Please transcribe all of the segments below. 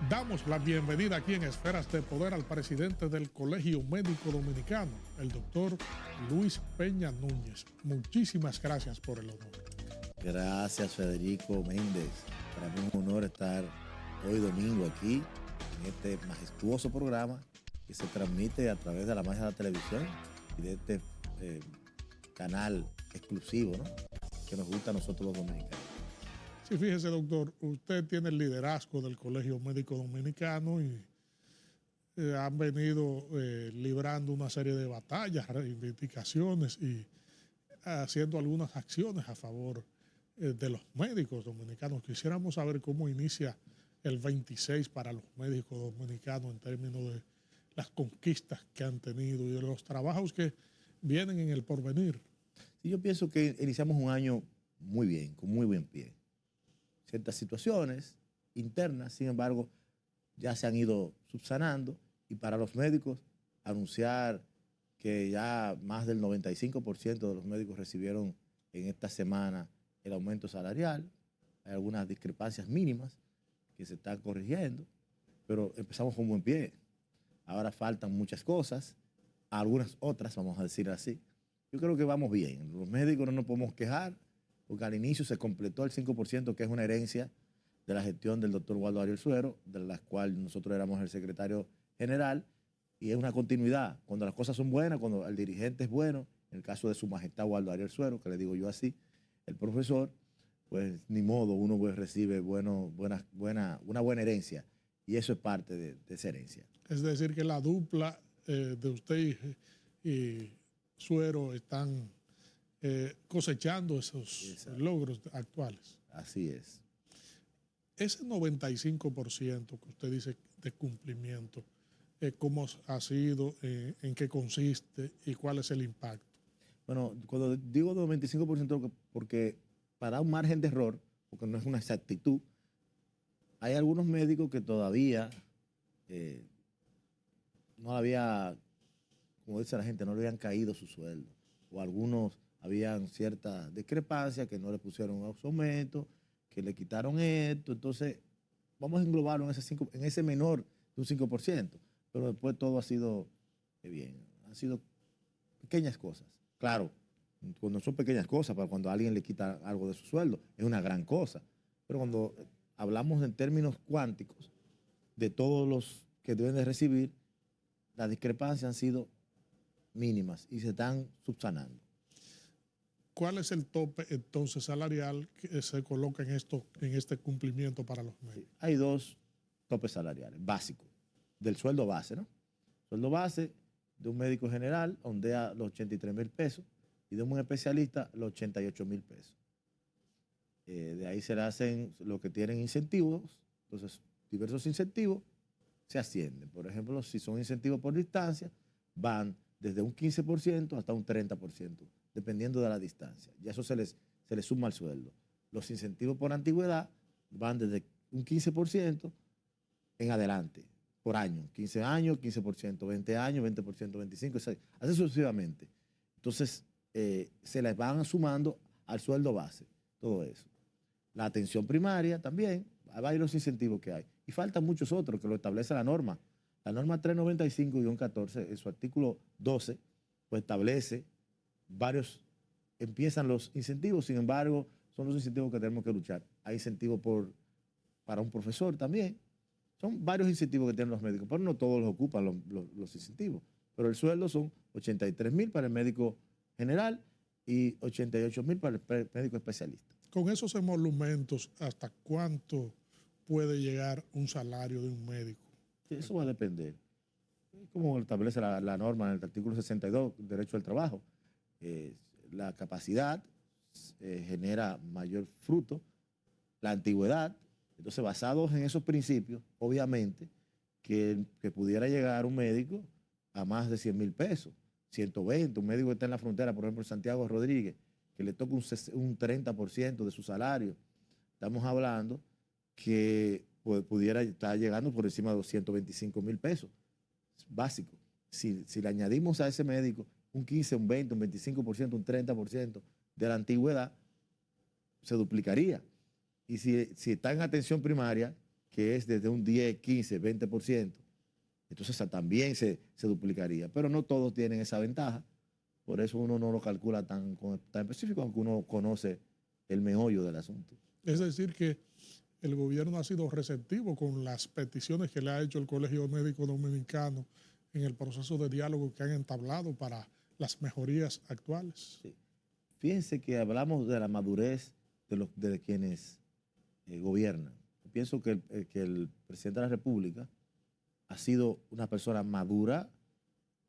Damos la bienvenida aquí en Esferas de Poder al presidente del Colegio Médico Dominicano, el doctor Luis Peña Núñez. Muchísimas gracias por el honor. Gracias, Federico Méndez. Para mí es un honor estar hoy domingo aquí en este majestuoso programa que se transmite a través de la magia de la televisión y de este canal exclusivo, ¿no?, que nos gusta a nosotros los dominicanos. Sí, fíjese, doctor, usted tiene el liderazgo del Colegio Médico Dominicano y han venido librando una serie de batallas, reivindicaciones y haciendo algunas acciones a favor de los médicos dominicanos. Quisiéramos saber cómo inicia el 26 para los médicos dominicanos en términos de las conquistas que han tenido y de los trabajos que vienen en el porvenir. Sí, yo pienso que iniciamos un año muy bien, con muy buen pie. Ciertas situaciones internas, sin embargo, ya se han ido subsanando, y para los médicos anunciar que ya más del 95% de los médicos recibieron en esta semana el aumento salarial. Hay algunas discrepancias mínimas que se están corrigiendo, pero empezamos con buen pie. Ahora faltan muchas cosas, algunas otras, vamos a decir así. Yo creo que vamos bien. Los médicos no nos podemos quejar, porque al inicio se completó el 5%, que es una herencia de la gestión del doctor Waldo Ariel Suero, de la cual nosotros éramos el secretario general, y es una continuidad. Cuando las cosas son buenas, cuando el dirigente es bueno, en el caso de su majestad Waldo Ariel Suero, que le digo yo así, el profesor, pues ni modo, uno pues recibe una buena herencia, y eso es parte de esa herencia. Es decir, que la dupla de usted y Suero están cosechando esos logros actuales. Así es. Ese 95% que usted dice de cumplimiento, ¿cómo ha sido, en qué consiste y cuál es el impacto? Bueno, cuando digo 95%, porque para un margen de error, porque no es una exactitud, hay algunos médicos que todavía no había, como dice la gente, no le habían caído su sueldo, o algunos habían cierta discrepancia, que no le pusieron un aumento, que le quitaron esto. Entonces vamos a englobarlo en ese menor de un 5%, pero después todo ha sido bien, han sido pequeñas cosas. Claro, cuando son pequeñas cosas, para cuando a alguien le quita algo de su sueldo, es una gran cosa, pero cuando hablamos en términos cuánticos de todos los que deben de recibir, las discrepancias han sido mínimas y se están subsanando. ¿Cuál es el tope entonces salarial que se coloca en este cumplimiento para los médicos? Sí, hay dos topes salariales básicos del sueldo base, ¿no? Sueldo base de un médico general ondea los 83,000 pesos, y de un especialista los 88,000 pesos. De ahí se le hacen los que tienen incentivos. Entonces, diversos incentivos se ascienden. Por ejemplo, si son incentivos por distancia, van desde un 15% hasta un 30%, dependiendo de la distancia. Ya eso se les suma al sueldo. Los incentivos por antigüedad van desde un 15% en adelante, por año. 15 años, 15%, 20 años, 20%, 25%, así sucesivamente. Entonces, se les van sumando al sueldo base, todo eso. La atención primaria también, hay varios incentivos que hay. Y faltan muchos otros que lo establece la norma. La norma 395-14, en su artículo 12, pues establece varios, empiezan los incentivos. Sin embargo, son los incentivos que tenemos que luchar. Hay incentivos para un profesor también. Son varios incentivos que tienen los médicos, pero no todos los ocupan los incentivos. Pero el sueldo son 83,000 para el médico general y 88,000 para el médico especialista. Con esos emolumentos, ¿hasta cuánto puede llegar un salario de un médico? Eso va a depender. Como establece la norma en el artículo 62, derecho al trabajo. La capacidad genera mayor fruto, la antigüedad. Entonces, basados en esos principios, obviamente, que pudiera llegar un médico a más de 100,000 pesos, 120, un médico que está en la frontera, por ejemplo, Santiago Rodríguez, que le toca un 30% de su salario. Estamos hablando que pudiera estar llegando por encima de los 125,000 pesos, básico. Si le añadimos a ese médico un 15, un 20, un 25%, un 30% de la antigüedad, se duplicaría. Y si está en atención primaria, que es desde un 10, 15, 20%, entonces también se duplicaría. Pero no todos tienen esa ventaja. Por eso uno no lo calcula tan específico, aunque uno conoce el meollo del asunto. Es decir, que el gobierno ha sido receptivo con las peticiones que le ha hecho el Colegio Médico Dominicano en el proceso de diálogo que han entablado para las mejorías actuales. Sí. Fíjense que hablamos de la madurez de quienes gobiernan. Yo pienso que el presidente de la República ha sido una persona madura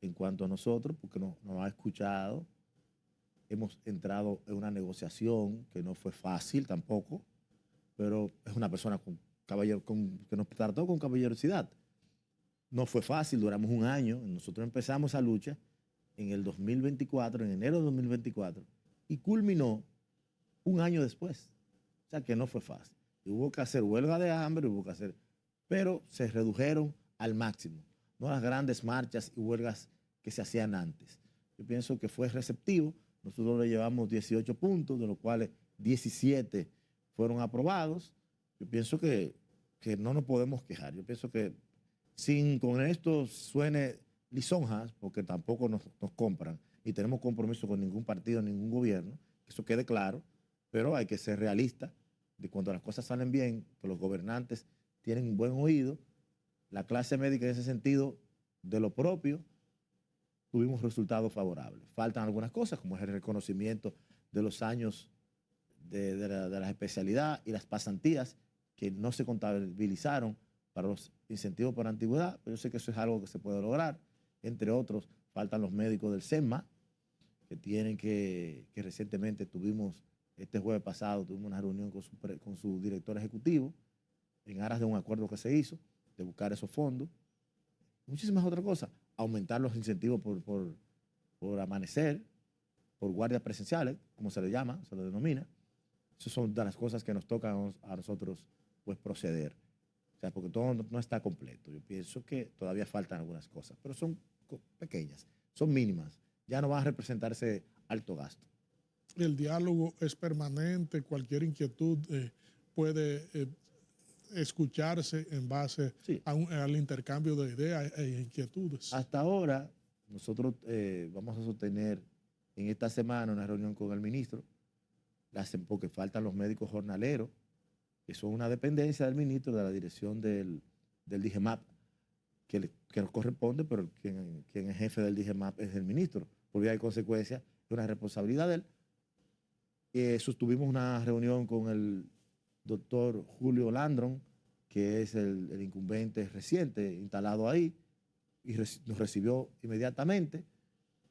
en cuanto a nosotros, porque nos ha escuchado. Hemos entrado en una negociación que no fue fácil tampoco, pero es una persona que nos trató con caballerosidad. No fue fácil, duramos un año. Nosotros empezamos esa lucha en el 2024, en enero de 2024, y culminó un año después. O sea que no fue fácil. Y hubo que hacer huelga de hambre, pero se redujeron al máximo. No las grandes marchas y huelgas que se hacían antes. Yo pienso que fue receptivo. Nosotros le llevamos 18 puntos, de los cuales 17 fueron aprobados. Yo pienso que no nos podemos quejar. Yo pienso que sin con esto suene lisonjas, porque tampoco nos compran y tenemos compromiso con ningún partido, ningún gobierno, que eso quede claro, pero hay que ser realista de cuando las cosas salen bien, que los gobernantes tienen un buen oído. La clase médica en ese sentido, de lo propio, tuvimos resultados favorables. Faltan algunas cosas, como es el reconocimiento de los años de la especialidad y las pasantías que no se contabilizaron para los incentivos por antigüedad, pero yo sé que eso es algo que se puede lograr. Entre otros, faltan los médicos del SEMA, que recientemente este jueves pasado, tuvimos una reunión con su director ejecutivo en aras de un acuerdo que se hizo, de buscar esos fondos. Muchísimas otras cosas. Aumentar los incentivos por amanecer, por guardias presenciales, como se le llama, se le denomina. Esas son de las cosas que nos tocan a nosotros pues, proceder. O sea, porque todo no está completo. Yo pienso que todavía faltan algunas cosas, pero son pequeñas, son mínimas. Ya no van a representarse alto gasto. El diálogo es permanente, cualquier inquietud puede escucharse en base sí. al intercambio de ideas e inquietudes. Hasta ahora, nosotros vamos a sostener en esta semana una reunión con el ministro, porque faltan los médicos jornaleros, que son una dependencia del ministro, de la dirección del DIGEMAP, que nos corresponde, pero quien es jefe del DIGEMAP es el ministro. Por vía de consecuencia, es una responsabilidad de él. Sostuvimos una reunión con el doctor Julio Landron, que es el incumbente reciente instalado ahí, y nos recibió inmediatamente,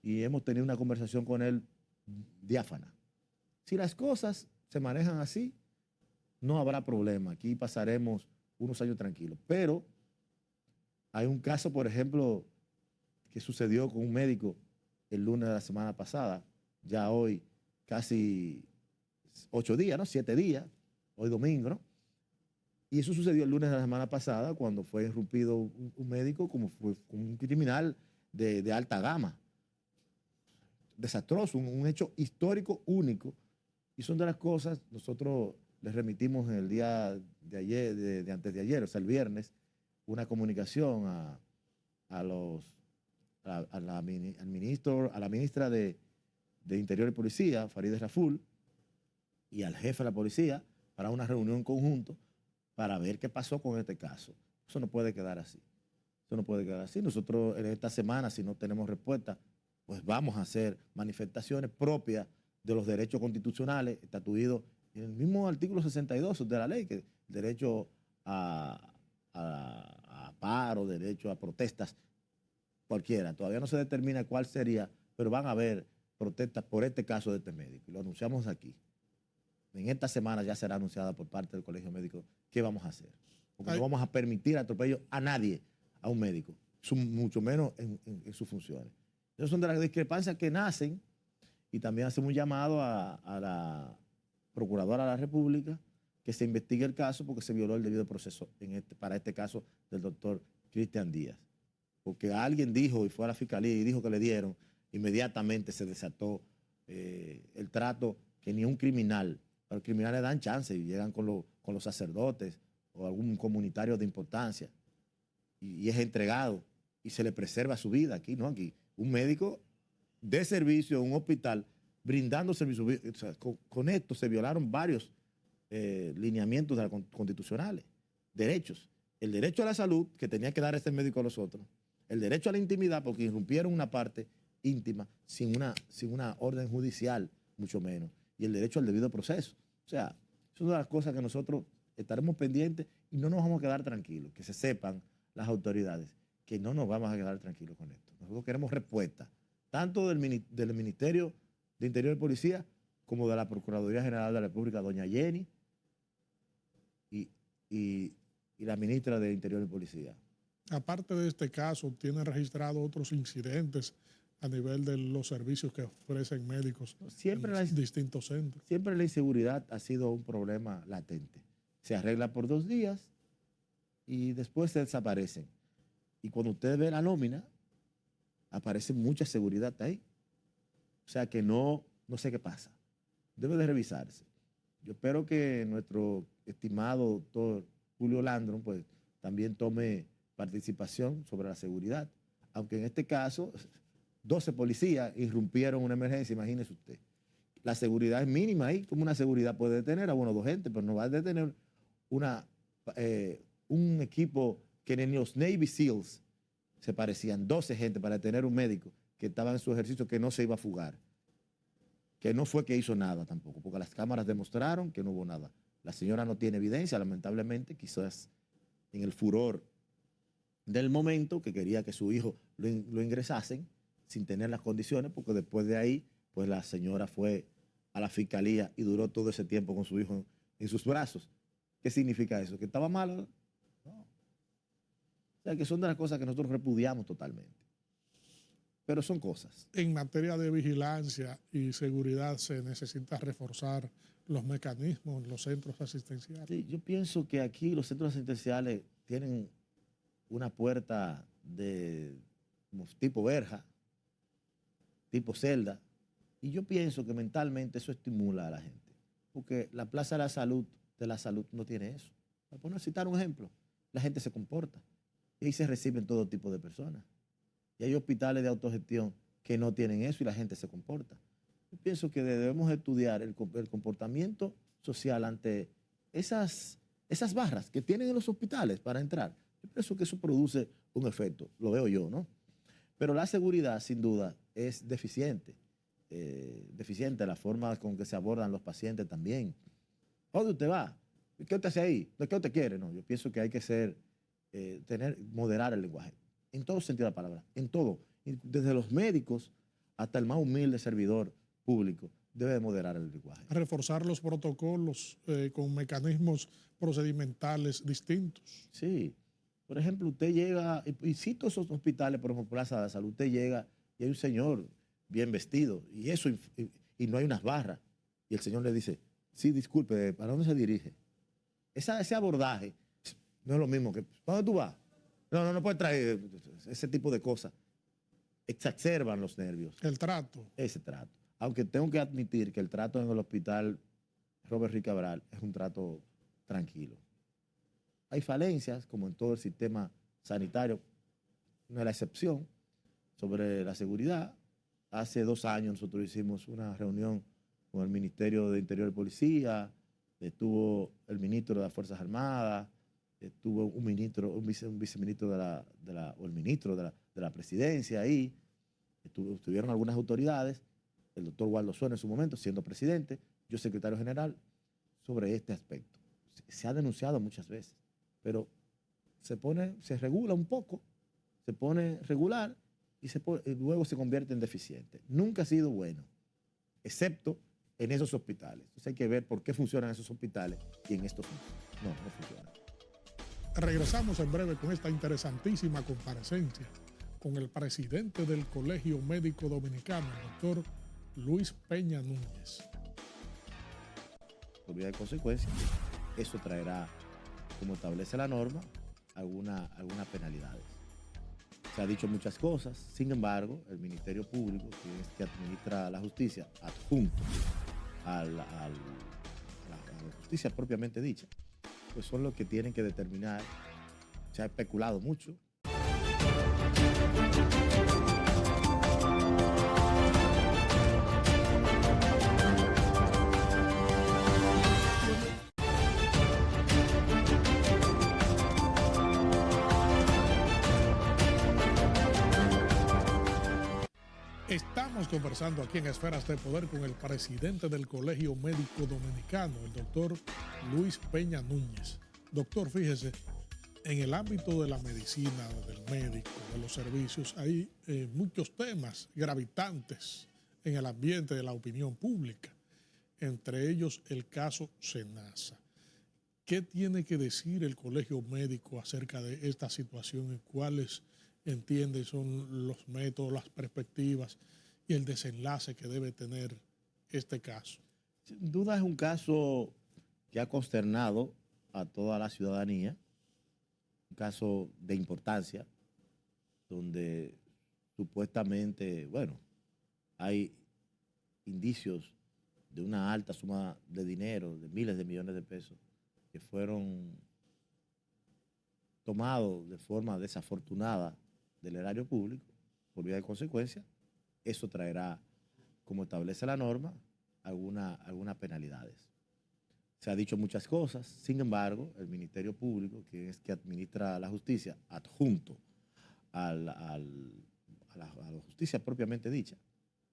y hemos tenido una conversación con él diáfana. Si las cosas se manejan así, no habrá problema. Aquí pasaremos unos años tranquilos. Pero hay un caso, por ejemplo, que sucedió con un médico el lunes de la semana pasada, ya hoy casi 8 días, ¿no? 7 días, hoy domingo, ¿no? Y eso sucedió el lunes de la semana pasada cuando fue irrumpido un médico como un criminal de alta gama. Desastroso, un hecho histórico único. Y son de las cosas, nosotros les remitimos en el día de ayer, de antes de ayer, o sea, el viernes, una comunicación al ministro, a la ministra de Interior y Policía, Farideh Raful, y al jefe de la policía para una reunión conjunto para ver qué pasó con este caso. Eso no puede quedar así. Eso no puede quedar así. Nosotros en esta semana, si no tenemos respuesta, pues vamos a hacer manifestaciones propias de los derechos constitucionales estatuidos en el mismo artículo 62 de la ley, que el derecho a paro, derecho a protestas, cualquiera. Todavía no se determina cuál sería, pero van a haber protestas por este caso de este médico. Y lo anunciamos aquí. En esta semana ya será anunciada por parte del Colegio Médico qué vamos a hacer. Porque no vamos a permitir atropello a nadie, a un médico, mucho menos en sus funciones. Esas son de las discrepancias que nacen, y también hacemos un llamado a la Procuradora de la República que se investigue el caso porque se violó el debido proceso para este caso del doctor Cristian Díaz. Porque alguien dijo y fue a la fiscalía y dijo que le dieron, inmediatamente se desató el trato que ni un criminal, a los criminales dan chance y llegan con los sacerdotes o algún comunitario de importancia y es entregado y se le preserva su vida aquí, ¿no? Aquí, un médico de servicio, un hospital, brindando servicios. O sea, con esto se violaron varios lineamientos constitucionales, derechos. El derecho a la salud, que tenía que dar este médico a los otros. El derecho a la intimidad, porque irrumpieron una parte íntima sin una orden judicial, mucho menos. Y el derecho al debido proceso. O sea, es una de las cosas que nosotros estaremos pendientes y no nos vamos a quedar tranquilos. Que se sepan las autoridades que no nos vamos a quedar tranquilos con esto. Nosotros queremos respuesta, tanto del Ministerio de Interior y Policía como de la Procuraduría General de la República, doña Jenny, y la ministra de Interior y Policía. Aparte de este caso, ¿tiene registrado otros incidentes a nivel de los servicios que ofrecen médicos en distintos centros? Siempre la inseguridad ha sido un problema latente. Se arregla por 2 días y después se desaparecen. Y cuando usted ve la nómina, aparece mucha seguridad ahí. O sea que no sé qué pasa. Debe de revisarse. Yo espero que nuestro estimado doctor Julio Landron pues también tome participación sobre la seguridad. Aunque en este caso 12 policías irrumpieron una emergencia, imagínese usted. La seguridad es mínima ahí. ¿Cómo una seguridad puede detener a 2 gente? Pero no va a detener un equipo que ni los Navy SEALs se parecían. 12 gente para detener un médico que estaba en su ejercicio, que no se iba a fugar. Que no fue que hizo nada tampoco, porque las cámaras demostraron que no hubo nada. La señora no tiene evidencia, lamentablemente, quizás en el furor del momento, que quería que su hijo lo ingresasen sin tener las condiciones, porque después de ahí, pues la señora fue a la fiscalía y duró todo ese tiempo con su hijo en sus brazos. ¿Qué significa eso? ¿Que estaba malo? No. O sea, que son de las cosas que nosotros repudiamos totalmente. Pero son cosas. En materia de vigilancia y seguridad se necesita reforzar los mecanismos en los centros asistenciales. Sí, yo pienso que aquí los centros asistenciales tienen una puerta de tipo verja, tipo celda, y yo pienso que mentalmente eso estimula a la gente, porque la Plaza de la Salud no tiene eso. Para citar un ejemplo, la gente se comporta y ahí se reciben todo tipo de personas. Y hay hospitales de autogestión que no tienen eso y la gente se comporta. Yo pienso que debemos estudiar el comportamiento social ante esas barras que tienen en los hospitales para entrar. Yo pienso que eso produce un efecto, lo veo yo, ¿no? Pero la seguridad, sin duda, es deficiente. Deficiente la forma con que se abordan los pacientes también. ¿Dónde usted va? ¿Qué usted hace ahí? ¿Qué usted quiere? No, yo pienso que hay que moderar el lenguaje. En todo sentido de la palabra, en todo. Desde los médicos hasta el más humilde servidor público debe moderar el lenguaje. Reforzar los protocolos con mecanismos procedimentales distintos. Sí. Por ejemplo, usted llega, y cito esos hospitales, por ejemplo, Plaza de la Salud, usted llega y hay un señor bien vestido y no hay unas barras. Y el señor le dice, sí, disculpe, ¿para dónde se dirige? Ese abordaje no es lo mismo que, ¿para dónde tú vas? No puede traer ese tipo de cosas. Exacerban los nervios. El trato. Ese trato. Aunque tengo que admitir que el trato en el hospital Robert Ruiz Cabral es un trato tranquilo. Hay falencias, como en todo el sistema sanitario, no es la excepción, sobre la seguridad. Hace 2 años nosotros hicimos una reunión con el Ministerio de Interior y Policía, estuvo el ministro de las Fuerzas Armadas, estuvo un viceministro o el ministro de la presidencia ahí, estuvieron algunas autoridades, el doctor Waldo Suena en su momento, siendo presidente, yo secretario general, sobre este aspecto. Se ha denunciado muchas veces, pero se regula un poco, se pone regular y luego se convierte en deficiente. Nunca ha sido bueno, excepto en esos hospitales. Entonces hay que ver por qué funcionan esos hospitales y en estos no funcionan. Regresamos en breve con esta interesantísima comparecencia con el presidente del Colegio Médico Dominicano, el doctor Luis Peña Núñez. Por vía de consecuencia, eso traerá, como establece la norma, algunas penalidades. Se ha dicho muchas cosas, sin embargo, el Ministerio Público, que es que administra la justicia, adjunto a la justicia propiamente dicha, pues son los que tienen que determinar. Se ha especulado mucho. Estamos conversando aquí en Esferas de Poder con el presidente del Colegio Médico Dominicano, el doctor Luis Peña Núñez. Doctor, fíjese, en el ámbito de la medicina, del médico, de los servicios, hay muchos temas gravitantes en el ambiente de la opinión pública, entre ellos el caso Senasa. ¿Qué tiene que decir el Colegio Médico acerca de esta situación y cuáles entiende son los métodos, las perspectivas y el desenlace que debe tener este caso? Sin duda es un caso que ha consternado a toda la ciudadanía, un caso de importancia, donde supuestamente, bueno, hay indicios de una alta suma de dinero, de miles de millones de pesos, que fueron tomados de forma desafortunada del erario público. Por vía de consecuencia, eso traerá, como establece la norma, algunas penalidades. Se ha dicho muchas cosas, sin embargo, el Ministerio Público, que es que administra la justicia, adjunto a la justicia propiamente dicha,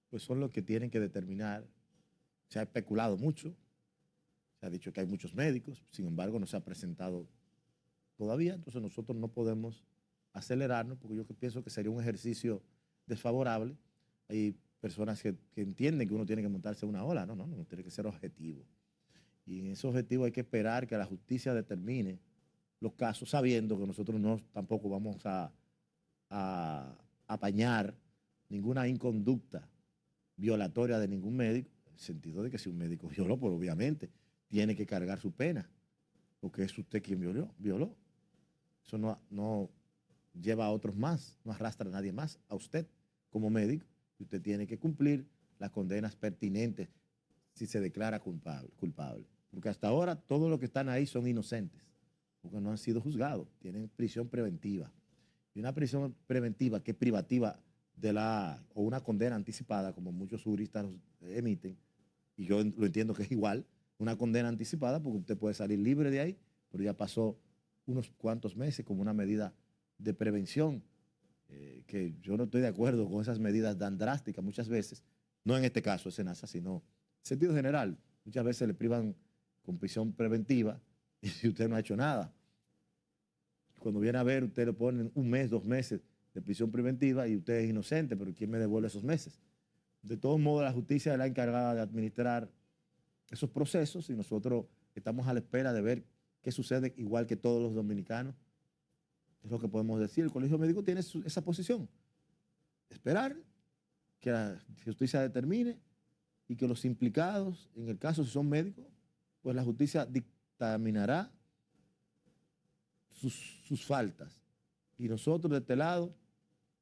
pues son los que tienen que determinar. Se ha especulado mucho, se ha dicho que hay muchos médicos, sin embargo, no se ha presentado todavía, entonces nosotros no podemos acelerarnos, porque yo pienso que sería un ejercicio desfavorable. Hay personas que entienden que uno tiene que montarse una ola, no, tiene que ser objetivo. Y en ese objetivo hay que esperar que la justicia determine los casos, sabiendo que nosotros tampoco vamos a apañar ninguna inconducta violatoria de ningún médico, en el sentido de que si un médico violó, pues obviamente tiene que cargar su pena, porque es usted quien violó. Eso no lleva a otros más, no arrastra a nadie más, a usted como médico, y usted tiene que cumplir las condenas pertinentes si se declara culpable. Porque hasta ahora todos los que están ahí son inocentes, porque no han sido juzgados, tienen prisión preventiva. Y una prisión preventiva que es privativa o una condena anticipada, como muchos juristas emiten, y yo lo entiendo que es igual, una condena anticipada porque usted puede salir libre de ahí, pero ya pasó unos cuantos meses como una medida de prevención, que yo no estoy de acuerdo con esas medidas tan drásticas muchas veces, no en este caso de Senasa, sino en sentido general. Muchas veces le privan con prisión preventiva y si usted no ha hecho nada. Cuando viene a ver, usted le ponen 1 mes, 2 meses de prisión preventiva y usted es inocente, pero ¿quién me devuelve esos meses? De todos modos, la justicia es la encargada de administrar esos procesos y nosotros estamos a la espera de ver qué sucede, igual que todos los dominicanos. Es lo que podemos decir. El Colegio Médico tiene esa posición. Esperar que la justicia determine y que los implicados, en el caso si son médicos, pues la justicia dictaminará sus faltas. Y nosotros de este lado,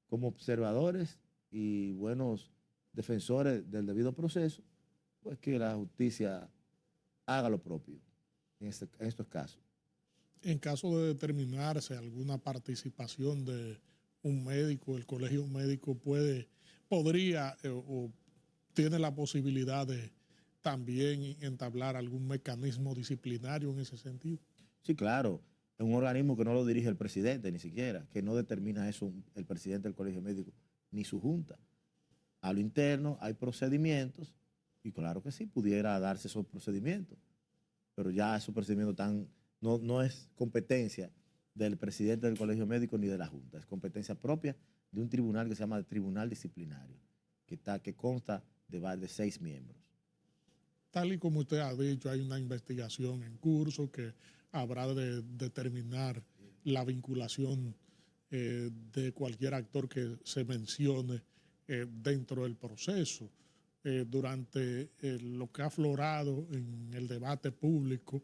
como observadores y buenos defensores del debido proceso, pues que la justicia haga lo propio en estos casos. En caso de determinarse alguna participación de un médico, el colegio médico podría o tiene la posibilidad de también entablar algún mecanismo disciplinario en ese sentido. Sí, claro. Es un organismo que no lo dirige el presidente ni siquiera, que no determina eso el presidente del colegio médico ni su junta. A lo interno hay procedimientos y claro que sí, pudiera darse esos procedimientos, pero ya esos procedimientos no es competencia del presidente del colegio médico ni de la junta, es competencia propia de un tribunal que se llama Tribunal Disciplinario, que consta de 6 miembros. Tal y como usted ha dicho, hay una investigación en curso que habrá de determinar la vinculación de cualquier actor que se mencione dentro del proceso. Durante lo que ha aflorado en el debate público,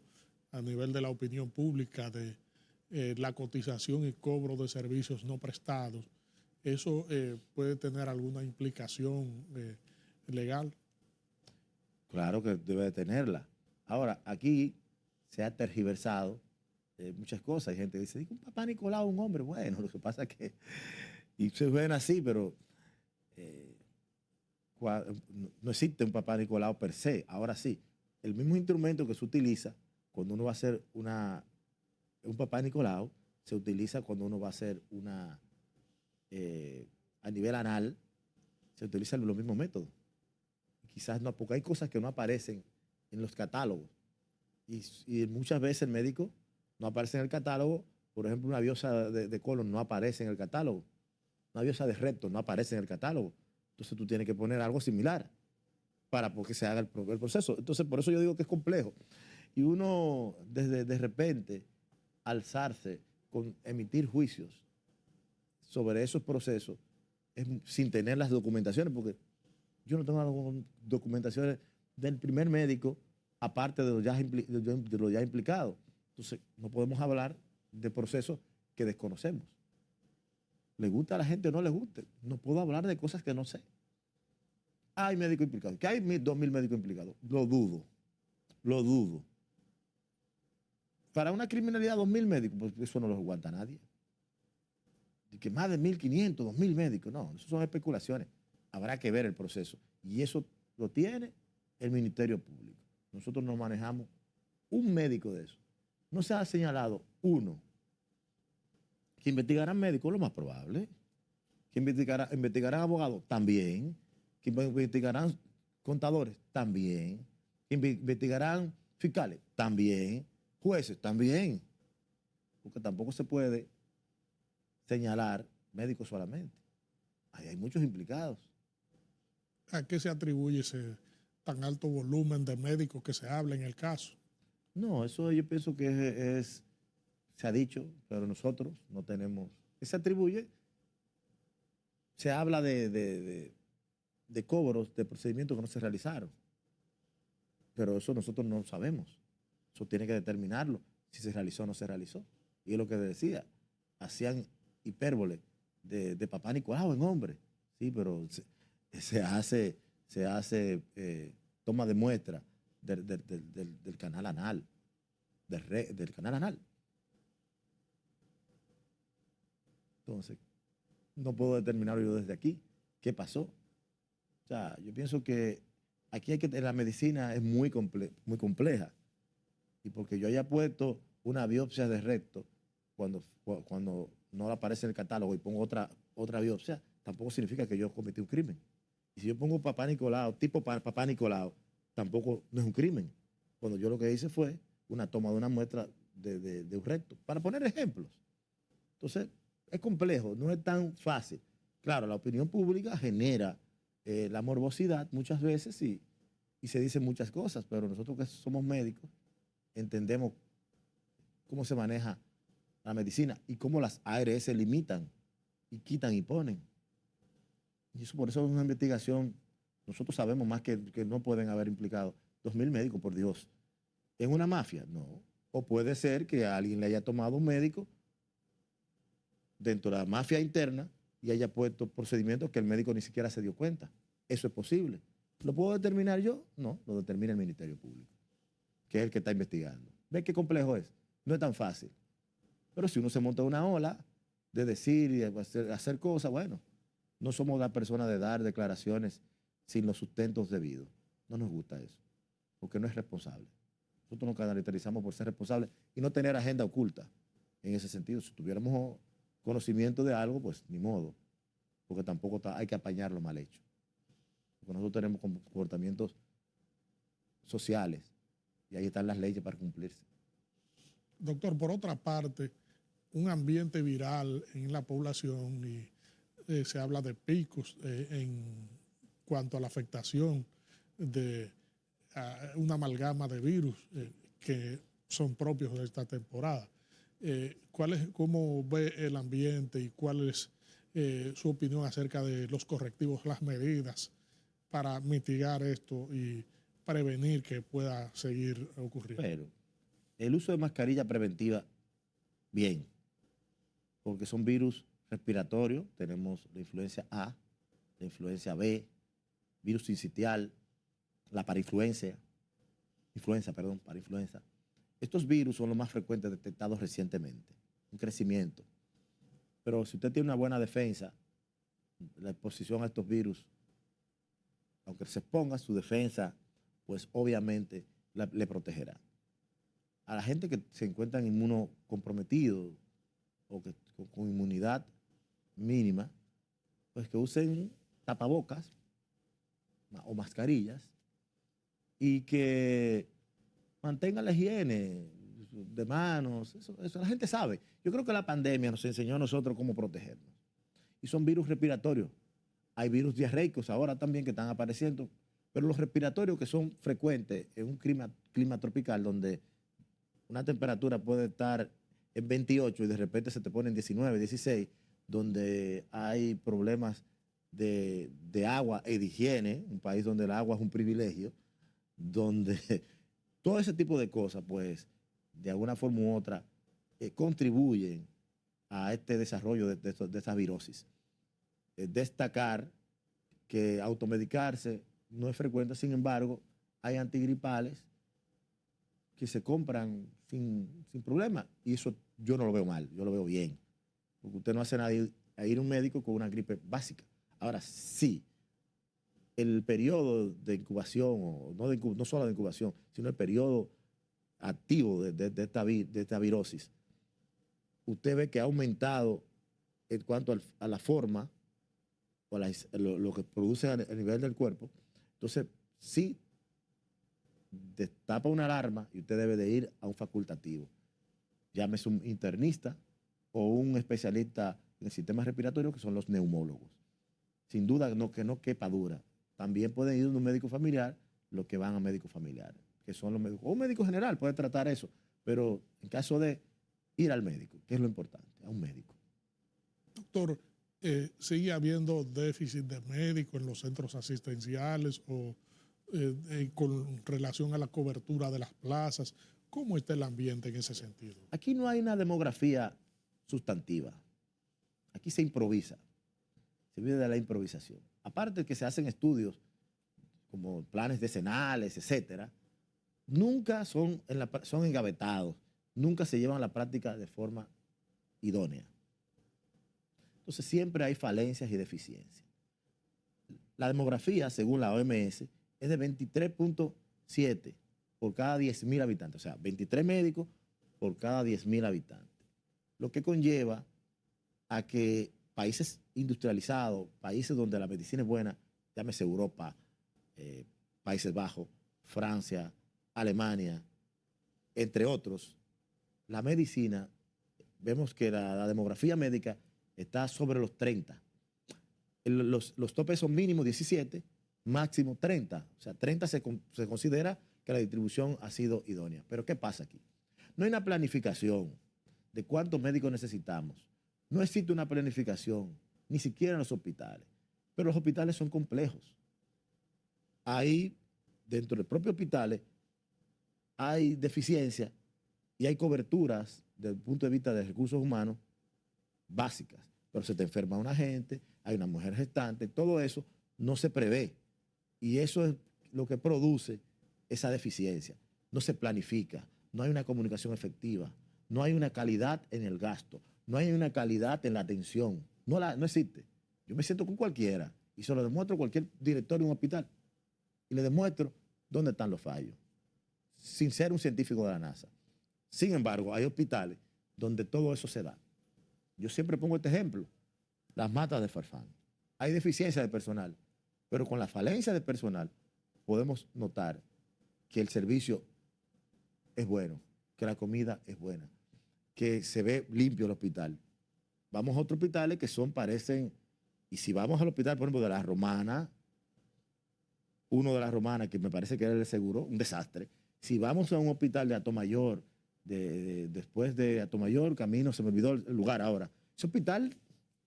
a nivel de la opinión pública, de la cotización y cobro de servicios no prestados, ¿eso puede tener alguna implicación legal? Claro que debe de tenerla. Ahora, aquí se ha tergiversado muchas cosas. Hay gente que dice, un papá Nicolau, un hombre. Bueno, lo que pasa es que, y se ven así, pero eh, no existe un papá Nicolau per se. Ahora sí, el mismo instrumento que se utiliza cuando uno va a hacer un papá Nicolau, se utiliza cuando uno va a hacer a nivel anal, se utilizan los mismos métodos. Quizás no, porque hay cosas que no aparecen en los catálogos. Y muchas veces el médico no aparece en el catálogo. Por ejemplo, una biopsia de colon no aparece en el catálogo. Una biopsia de recto no aparece en el catálogo. Entonces tú tienes que poner algo similar para que se haga el proceso. Entonces, por eso yo digo que es complejo. Y uno, desde de repente, alzarse con emitir juicios sobre esos procesos sin tener las documentaciones, porque yo no tengo las documentaciones del primer médico, aparte de lo ya implicado. Entonces, no podemos hablar de procesos que desconocemos. ¿Le gusta a la gente o no le guste? No puedo hablar de cosas que no sé. Hay médicos implicados. ¿Que hay 2.000 médicos implicados? Lo dudo. Lo dudo. Para una criminalidad, 2.000 médicos, pues eso no lo aguanta nadie. Y que más de 1.500, 2.000 médicos. No, eso son especulaciones. Habrá que ver el proceso. Y eso lo tiene el Ministerio Público. Nosotros no manejamos un médico de eso. No se ha señalado uno. ¿Que investigarán médicos? Lo más probable. ¿Que investigarán abogados? También. ¿Que investigarán contadores? También. ¿Que investigarán fiscales? También. Jueces, también. Porque tampoco se puede señalar médicos solamente. Ahí hay muchos implicados. ¿A qué se atribuye ese tan alto volumen de médicos que se habla en el caso? No, eso yo pienso que se ha dicho, pero nosotros no tenemos. Se atribuye, se habla de cobros, de procedimientos que no se realizaron. Pero eso nosotros no sabemos. Eso tiene que determinarlo, si se realizó o no se realizó. Y es lo que decía, hacían hipérbole de papá Nicolau en hombre. Sí, pero se hace toma de muestra del canal anal, del canal anal. Entonces, no puedo determinar yo desde aquí qué pasó. O sea, yo pienso que aquí la medicina es muy compleja. Y porque yo haya puesto una biopsia de recto cuando no aparece en el catálogo y pongo otra biopsia, tampoco significa que yo cometí un crimen. Y si yo pongo papá Nicolau, tipo papá Nicolau, tampoco no es un crimen. Cuando yo lo que hice fue una toma de una muestra de un recto, para poner ejemplos. Entonces, es complejo, no es tan fácil. Claro, la opinión pública genera la morbosidad muchas veces y se dicen muchas cosas, pero nosotros que somos médicos entendemos cómo se maneja la medicina y cómo las ARS limitan y quitan y ponen. Y eso por eso es una investigación. Nosotros sabemos más que no pueden haber implicado 2.000 médicos, por Dios. ¿En una mafia? No. O puede ser que alguien le haya tomado un médico dentro de la mafia interna y haya puesto procedimientos que el médico ni siquiera se dio cuenta. Eso es posible. ¿Lo puedo determinar yo? No, lo determina el Ministerio Público, que es el que está investigando. ¿Ves qué complejo es? No es tan fácil. Pero si uno se monta una ola de decir y de hacer cosas, bueno, no somos la persona de dar declaraciones sin los sustentos debidos. No nos gusta eso, porque no es responsable. Nosotros nos caracterizamos por ser responsables y no tener agenda oculta. En ese sentido, si tuviéramos conocimiento de algo, pues ni modo, porque tampoco hay que apañarlo mal hecho. Porque nosotros tenemos comportamientos sociales y ahí están las leyes para cumplirse. Doctor, por otra parte, un ambiente viral en la población y se habla de picos en cuanto a la afectación de una amalgama de virus que son propios de esta temporada. ¿Cómo ve el ambiente y cuál es su opinión acerca de los correctivos, las medidas para mitigar esto y prevenir que pueda seguir ocurriendo? Pero el uso de mascarilla preventiva, bien, porque son virus respiratorios. Tenemos la influencia A, la influencia B, virus sincitial, la parainfluenza, Estos virus son los más frecuentes detectados recientemente, un crecimiento. Pero si usted tiene una buena defensa, la exposición a estos virus, aunque se exponga, su defensa, pues obviamente le protegerá. A la gente que se encuentran inmunocomprometidos o que con inmunidad mínima, pues que usen tapabocas o mascarillas y que mantengan la higiene de manos. Eso la gente sabe. Yo creo que la pandemia nos enseñó a nosotros cómo protegernos. Y son virus respiratorios. Hay virus diarreicos ahora también que están apareciendo, pero los respiratorios que son frecuentes en un clima tropical donde una temperatura puede estar en 28 y de repente se te pone en 19, 16, donde hay problemas de agua y de higiene, un país donde el agua es un privilegio, donde todo ese tipo de cosas, pues, de alguna forma u otra, contribuyen a este desarrollo de esta virosis. Destacar que automedicarse no es frecuente, sin embargo, hay antigripales que se compran sin problema. Y eso yo no lo veo mal, yo lo veo bien. Porque usted no hace nada a ir a un médico con una gripe básica. Ahora sí, el periodo de incubación, o no solo de incubación, sino el periodo activo de esta virosis, usted ve que ha aumentado en cuanto a la forma o lo que produce a nivel del cuerpo. Entonces, sí, destapa una alarma y usted debe de ir a un facultativo. Llámese un internista o un especialista en el sistema respiratorio, que son los neumólogos. Sin duda, que no quepa duda. También pueden ir a un médico familiar, los que van a médico familiar, que son los médicos. O un médico general puede tratar eso, pero en caso de ir al médico, que es lo importante, a un médico. Doctor, ¿sigue habiendo déficit de médicos en los centros asistenciales o con relación a la cobertura de las plazas? ¿Cómo está el ambiente en ese sentido? Aquí no hay una demografía sustantiva. Aquí se improvisa. Se vive de la improvisación. Aparte de que se hacen estudios como planes decenales, etcétera, nunca son engavetados, nunca se llevan a la práctica de forma idónea. Entonces siempre hay falencias y deficiencias. La demografía, según la OMS, es de 23.7 por cada 10.000 habitantes, o sea, 23 médicos por cada 10.000 habitantes, lo que conlleva a que países industrializados, países donde la medicina es buena, llámese Europa, Países Bajos, Francia, Alemania, entre otros, la medicina, vemos que la demografía médica está sobre los 30. Los topes son mínimo 17, máximo 30. O sea, 30 se considera que la distribución ha sido idónea. Pero ¿qué pasa aquí? No hay una planificación de cuántos médicos necesitamos. No existe una planificación, ni siquiera en los hospitales. Pero los hospitales son complejos. Ahí, dentro de los propios hospitales, hay deficiencia y hay coberturas desde el punto de vista de recursos humanos básicas. Pero se te enferma una gente, hay una mujer gestante, todo eso no se prevé. Y eso es lo que produce esa deficiencia. No se planifica, no hay una comunicación efectiva, no hay una calidad en el gasto, no hay una calidad en la atención. No existe. Yo me siento con cualquiera y se lo demuestro a cualquier director de un hospital y le demuestro dónde están los fallos, sin ser un científico de la NASA. Sin embargo, hay hospitales donde todo eso se da. Yo siempre pongo este ejemplo, las matas de Farfán. Hay deficiencia de personal, pero con la falencia de personal podemos notar que el servicio es bueno, que la comida es buena, que se ve limpio el hospital. Vamos a otros hospitales que parecen, y si vamos al hospital, por ejemplo, de la Romana, uno de las Romanas, que me parece que era el seguro, un desastre. Si vamos a un hospital de Atomayor, después de Atomayor, camino, se me olvidó el lugar ahora. Ese hospital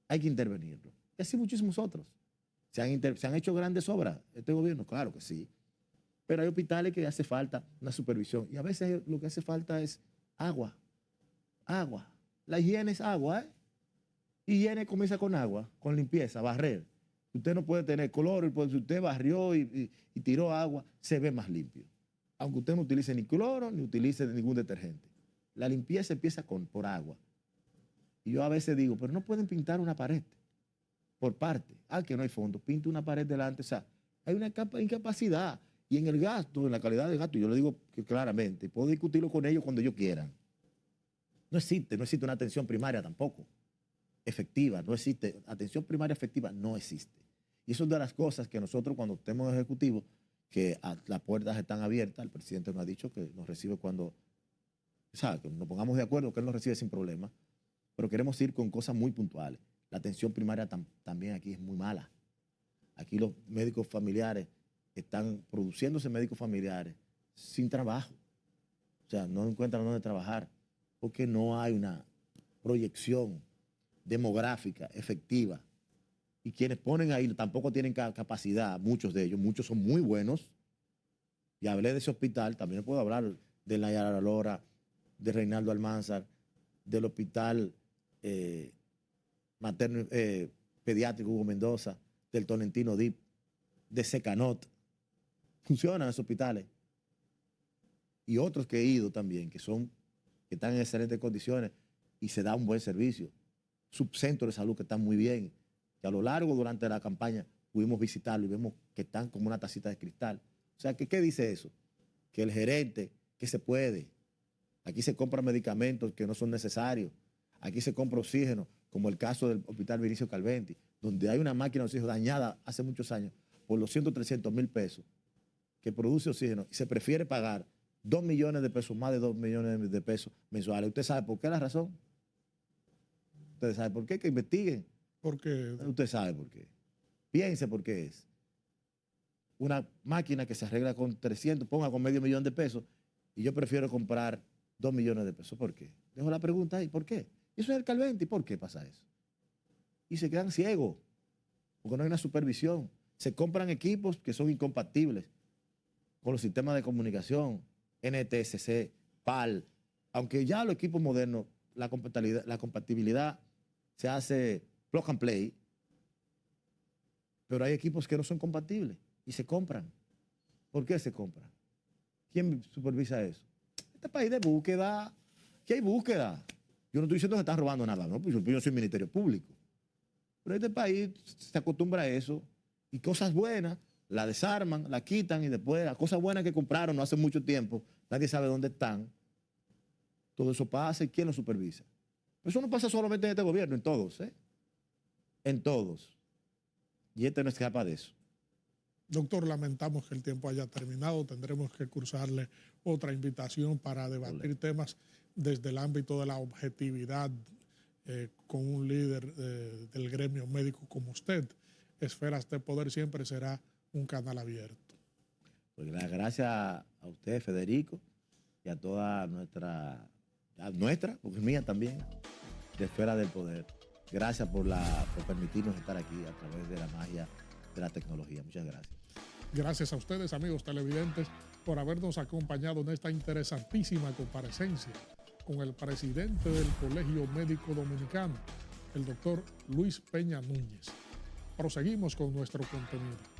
hay que intervenirlo. Y así muchísimos otros. ¿Se han hecho grandes obras este gobierno? Claro que sí. Pero hay hospitales que hace falta una supervisión. Y a veces lo que hace falta es agua. Agua. La higiene es agua, ¿eh? Higiene comienza con agua, con limpieza, barrer. Usted no puede tener color, pues si usted barrió y tiró agua, se ve más limpio. aunque usted no utilice ni cloro ni utilice ningún detergente. La limpieza empieza por agua. Y yo a veces digo, pero no pueden pintar una pared por parte. Que no hay fondo, pinta una pared delante. O sea, hay una incapacidad. Y en el gasto, en la calidad del gasto, yo lo digo que claramente, puedo discutirlo con ellos cuando ellos quieran. No existe una atención primaria tampoco efectiva, no existe. Atención primaria efectiva no existe. Y eso es de las cosas que nosotros cuando estemos en ejecutivo, que las puertas están abiertas, el presidente nos ha dicho que nos recibe cuando, ¿sabe? Que nos pongamos de acuerdo, que él nos recibe sin problema, pero queremos ir con cosas muy puntuales. La atención primaria también aquí es muy mala. Aquí los médicos familiares están produciéndose médicos familiares sin trabajo. O sea, no encuentran dónde trabajar porque no hay una proyección demográfica efectiva. Y quienes ponen ahí tampoco tienen capacidad, muchos de ellos, muchos son muy buenos. Y hablé de ese hospital, también puedo hablar de la Yara Lora, de Reinaldo Almanzar, del hospital materno pediátrico Hugo Mendoza, del Tolentino DIP, de Secanot. Funcionan esos hospitales. Y otros que he ido también, que están en excelentes condiciones y se da un buen servicio. Subcentros de salud que están muy bien, que a lo largo durante la campaña pudimos visitarlo y vemos que están como una tacita de cristal. O sea, ¿qué dice eso? Que el gerente, que se puede. Aquí se compran medicamentos que no son necesarios. Aquí se compra oxígeno, como el caso del Hospital Vinicio Calventi, donde hay una máquina de oxígeno dañada hace muchos años por los 300,000 pesos que produce oxígeno y se prefiere pagar 2 millones de pesos, más de 2 millones de pesos mensuales. ¿Usted sabe por qué la razón? ¿Ustedes saben por qué? Que investiguen. Porque Usted sabe por qué. Piense por qué es. Una máquina que se arregla con 300, ponga con medio millón de pesos, y yo prefiero comprar 2 millones de pesos. ¿Por qué? Dejo la pregunta ahí. ¿Por qué? Eso es el Calventi. ¿Por qué pasa eso? Y se quedan ciegos, porque no hay una supervisión. Se compran equipos que son incompatibles con los sistemas de comunicación, NTSC, PAL. Aunque ya los equipos modernos, la compatibilidad se hace plug and play, pero hay equipos que no son compatibles y se compran. ¿Por qué se compran? ¿Quién supervisa eso? Este país de búsqueda, que hay búsqueda. Yo no estoy diciendo que están robando nada, ¿no? Pues yo soy Ministerio Público. Pero este país se acostumbra a eso y cosas buenas la desarman, la quitan y después las cosas buenas que compraron no hace mucho tiempo, nadie sabe dónde están. Todo eso pasa y ¿quién lo supervisa? Eso no pasa solamente en este gobierno, en todos, ¿eh? En todos. Y este no escapa de eso. Doctor, lamentamos que el tiempo haya terminado. Tendremos que cursarle otra invitación para debatir temas desde el ámbito de la objetividad con un líder del gremio médico como usted. Esferas de Poder siempre será un canal abierto. Pues gracias a usted, Federico, y a toda nuestra, porque es mía también, de Esfera del Poder. Gracias por permitirnos estar aquí a través de la magia de la tecnología. Muchas gracias. Gracias a ustedes, amigos televidentes, por habernos acompañado en esta interesantísima comparecencia con el presidente del Colegio Médico Dominicano, el doctor Luis Peña Núñez. Proseguimos con nuestro contenido.